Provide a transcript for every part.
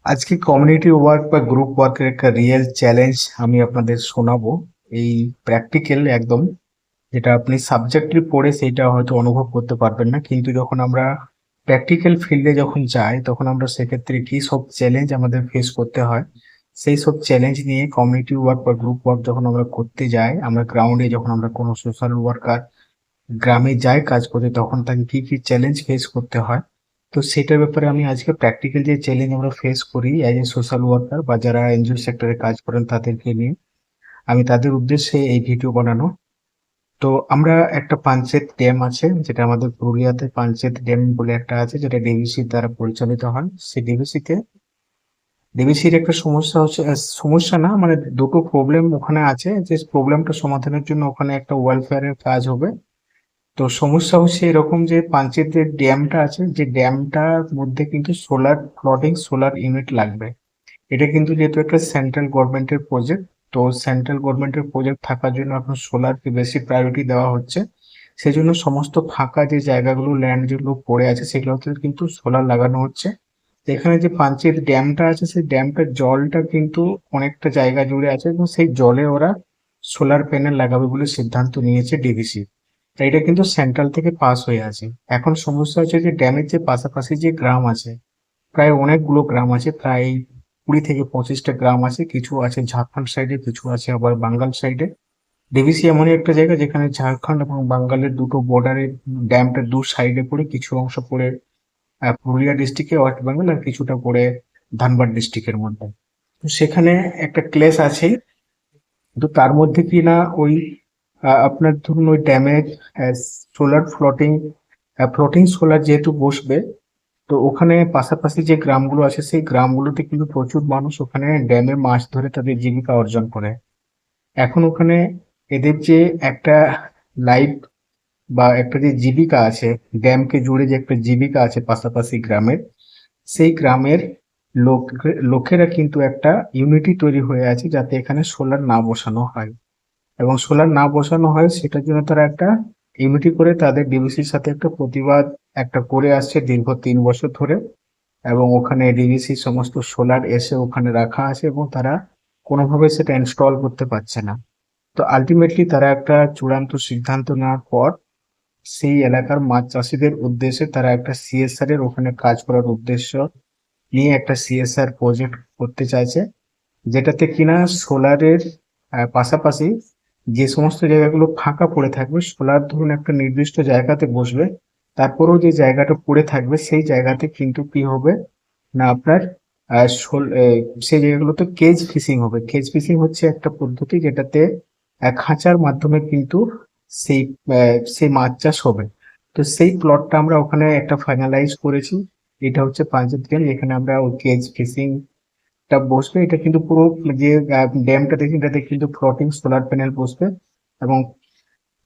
আজকে community work বা group ওয়ার্কের একটা রিয়েল চ্যালেঞ্জ আমি আপনাদের শোনাবো। এই প্র্যাকটিক্যাল একদম, যেটা আপনি সাবজেক্টলি পড়ে সেটা হয়তো অনুভব করতে পারবেন না, কিন্তু যখন আমরা প্র্যাকটিক্যাল ফিল্ডে যখন যাই তখন আমরা সেক্ষেত্রে কি সব চ্যালেঞ্জ আমাদের ফেস করতে হয়, সেই সব চ্যালেঞ্জ নিয়ে কমিউনিটি ওয়ার্ক বা গ্রুপ ওয়ার্ক যখন আমরা করতে যাই, আমরা গ্রাউন্ডে যখন আমরা কোনো সোশ্যাল ওয়ার্কার গ্রামে যায় কাজ করতে, তখন তাকে কি কি চ্যালেঞ্জ ফেস করতে হয়। তো সেটার ব্যাপারে আমি আজকে প্র্যাকটিক্যাল যে চ্যালেঞ্জ আমরা ফেস করি অ্যাজ এ সোশ্যাল ওয়ার্কার বা যারা এনজিও সেক্টরে কাজ করেন তাদেরকে নিয়ে আমি তাদের উদ্দেশ্যে এই ভিডিও বানানো। তো আমরা একটা পাঞ্চেত ড্যাম আছে, যেটা আমাদের পুরুলিয়াতে পাঞ্চেত ড্যাম বলে একটা আছে, যেটা ডিভিসি দ্বারা পরিচালিত হয়। সেই ডিভিসির একটা সমস্যা হচ্ছে, সমস্যা না মানে দুটো প্রবলেম ওখানে আছে, যে প্রবলেমটা সমাধানের জন্য ওখানে একটা ওয়েলফেয়ারের কাজ হবে। তো সমস্যা হচ্ছে এরকম যে পাঞ্চেত যে ড্যামটা আছে, যে ড্যামটার মধ্যে কিন্তু সোলার ফ্লোটিং সোলার ইউনিট লাগবে। এটা কিন্তু যেহেতু একটা সেন্ট্রাল গভর্নমেন্টের প্রজেক্ট, তো সেন্ট্রাল গভর্নমেন্টের প্রজেক্ট থাকার জন্য এখন সোলারকে বেশি প্রায়োরিটি দেওয়া হচ্ছে। সেই জন্য সমস্ত ফাঁকা যে জায়গাগুলো ল্যান্ড যেগুলো পড়ে আছে সেগুলোতে কিন্তু সোলার লাগানো হচ্ছে। তো এখানে যে পাঞ্চেত ড্যামটা আছে সেই ড্যামটার জলটা কিন্তু অনেকটা জায়গা জুড়ে আছে, এবং সেই জলে ওরা সোলার প্যানেল লাগাবে বলে সিদ্ধান্ত নিয়েছে ডিভিসি। তাই এটা কিন্তু সেন্ট্রাল থেকে পাস হয়ে আছে। এখন সমস্যা হচ্ছে যে ড্যামের যে পাশাপাশি যে গ্রাম আছে, প্রায় অনেকগুলো গ্রাম আছে, প্রায় 20 থেকে 25টা গ্রাম আছে। কিছু আছে ঝাড়খণ্ড সাইডে, কিছু আছে আবার বাঙ্গাল সাইডে। ডিভিসি এমনই একটা জায়গা যেখানে ঝাড়খণ্ড এবং বাঙ্গালের দুটো বর্ডারে ড্যামটা দু সাইডে পড়ে, কিছু অংশ পড়ে পুরুলিয়া ডিস্ট্রিক্টে ওয়েস্ট বেঙ্গল, আর কিছুটা পড়ে ধানবাদ ডিস্ট্রিক্টের মধ্যে। তো সেখানে একটা ক্লেশ আছে। কিন্তু তার মধ্যে কি না ওই আপনার ধরুন ওই ড্যামের সোলার ফ্লোটিং ফ্লোটিং সোলার যেহেতু বসবে, তো ওখানে পাশাপাশি যে গ্রামগুলো আছে সেই গ্রামগুলোতে কিন্তু প্রচুর মানুষ ওখানে ড্যামে মাছ ধরে তাদের জীবিকা অর্জন করে। এখন ওখানে এদের যে একটা লাইফ বা একটা যে জীবিকা আছে, ড্যামকে জুড়ে যে একটা জীবিকা আছে পাশাপাশি গ্রামের, সেই গ্রামের লোকেরা কিন্তু একটা ইউনিটি তৈরি হয়ে আছে যাতে এখানে সোলার না বসানো হয়। এবং সোলার না বসানো হয় সেটার জন্য তারা একটা ইউনিটি করে তাদের ডিভিসির সাথে একটা প্রতিবাদ একটা করে আসছে দীর্ঘ 3 বছর ধরে। এবং ওখানে ডিভিসি সমস্ত সোলার এসে ওখানে রাখা আছে, এবং তারা কোনোভাবে সেটা ইনস্টল করতে পারছে না। তো আলটিমেটলি তারা একটা চূড়ান্ত সিদ্ধান্ত নেওয়ার পর সেই এলাকার মাছ চাষিদের উদ্দেশ্যে তারা একটা সিএসআর এর ওখানে কাজ করার উদ্দেশ্য নিয়ে একটা সিএসআর প্রজেক্ট করতে চাইছে, যেটাতে কিনা সোলারের পাশাপাশি যে সমস্ত জায়গাগুলো ফাঁকা পড়ে থাকবে, সোলার ধরুন একটা নির্দিষ্ট জায়গাতে বসবে, তারপরেও যে জায়গাটা পড়ে থাকবে সেই জায়গাতে কিন্তু কি হবে না আপনার সেই জায়গাগুলোতে কেজ ফিশিং হবে। কেজ ফিশিং হচ্ছে একটা পদ্ধতি যেটাতে খাঁচার মাধ্যমে কিন্তু সেই সেই মাছ চাষ হবে। তো সেই প্লটটা আমরা ওখানে একটা ফাইনালাইজ করেছি। এটা হচ্ছে পাঞ্চেত ড্যাম, এখানে আমরা ওই কেজ ফিশিং টা বসবে। এটা কিন্তু পুরো যে ড্যামটা দেখি এটাতে কিন্তু ফ্লোটিং সোলার প্যানেল বসবে। এবং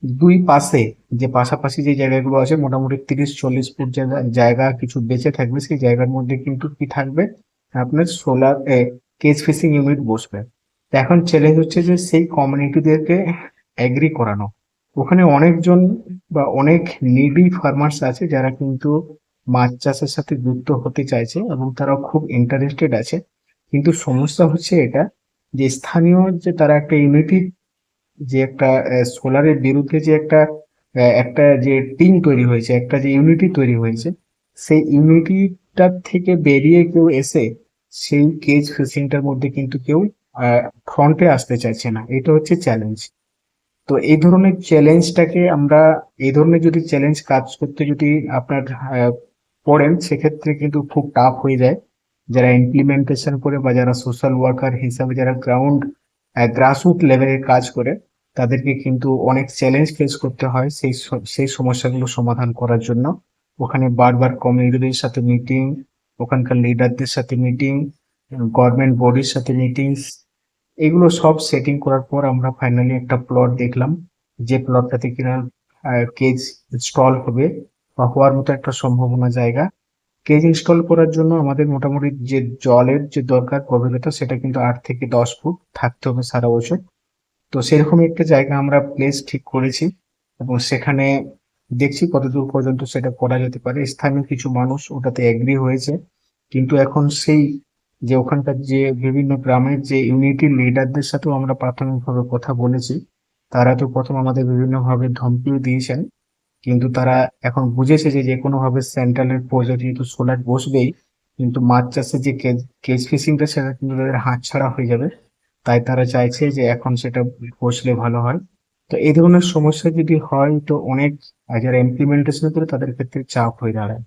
দুই পাশে যে পাশাপাশি যে জায়গাগুলো আছে মোটামুটি 30-40 ফুট জায়গা জায়গা কিছু বেঁচে থাকবে, সেই জায়গার মধ্যে কিন্তু কি থাকবে আপনার সোলার কেজ ফিশিং ইউনিট বসবে। তো এখন চ্যালেঞ্জ হচ্ছে যে সেই কমিউনিটিদেরকে এগ্রি করানো। ওখানে অনেকজন বা অনেক নিডি ফার্মার্স আছে যারা কিন্তু মাছ চাষের সাথে যুক্ত হতে চাইছে এবং তারা খুব ইন্টারেস্টেড আছে। কিন্তু সমস্যা হচ্ছে এটা যে স্থানীয় যে তারা একটা ইউনিটি, যে একটা সোলারের বিরুদ্ধে যে একটা যে টিম তৈরি হয়েছে, একটা যে ইউনিটি তৈরি হয়েছে, সেই ইউনিটিটার থেকে বেরিয়ে কেউ এসে সেই কেজ ফিশিংটার মধ্যে কিন্তু কেউ ফ্রন্টে আসতে চাইছে না। এটা হচ্ছে চ্যালেঞ্জ। তো এই ধরনের চ্যালেঞ্জটাকে আমরা, এই ধরনের যদি চ্যালেঞ্জ কাজ করতে যদি আপনার পড়েন, সেক্ষেত্রে কিন্তু খুব টাফ হয়ে যায়। যারা ইমপ্লিমেন্টেশন করে বা যারা সোশ্যাল ওয়ার্কার হিসাবে যারা গ্রাসরুট লেভেলের কাজ করে, তাদেরকে কিন্তু অনেক চ্যালেঞ্জ ফেস করতে হয় সেই সমস্যাগুলো সমাধান করার জন্য। ওখানে বারবার কমিউনিটির সাথে মিটিং, ওখানকার লিডারদের সাথে মিটিং, গভর্নমেন্ট বডির সাথে মিটিংস, এগুলো সব সেটিং করার পর আমরা ফাইনালি একটা প্লট দেখলাম, যে প্লটটাতে কিনা কেজ ইনস্টল হবে বা হওয়ার মতো একটা সম্ভাবনা জায়গা। কেজ ইনস্টল করার জন্য আমাদের মোটামুটি যে জলের যে দরকার গভীরতা, সেটা কিন্তু 8 থেকে 10 ফুট থাকতে হবে সারা বছর। তো সেরকম একটা জায়গা আমরা প্লেস ঠিক করেছি, এবং সেখানে দেখছি কতদূর পর্যন্ত সেটা করা যেতে পারে। স্থানীয় কিছু মানুষ ওটাতে এগ্রি হয়েছে, কিন্তু এখন সেই যে ওখানকার যে বিভিন্ন গ্রামের যে ইউনিটি লিডারদের সাথেও আমরা প্রাথমিকভাবে কথা বলেছি। তারা তো প্রথম আমাদের বিভিন্নভাবে ধমকিও দিয়েছেন, কিন্তু তারা এখন বুঝেছে যে যে কোনো ভাবে সেন্ট্রালের প্রজেক্ট যেহেতু সোলার বসবেই, কিন্তু মাছ চাষের যে কেজ ফিশিংটা সেটা কিন্তু তাদের হাতছাড়া হয়ে যাবে। তাই তারা চাইছে যে এখন সেটা বসলে ভালো হয়। তো এই ধরনের সমস্যা যদি হয় তো অনেক যারা ইমপ্লিমেন্টেশন করে তাদের ক্ষেত্রে চাপ হয়ে দাঁড়ায়।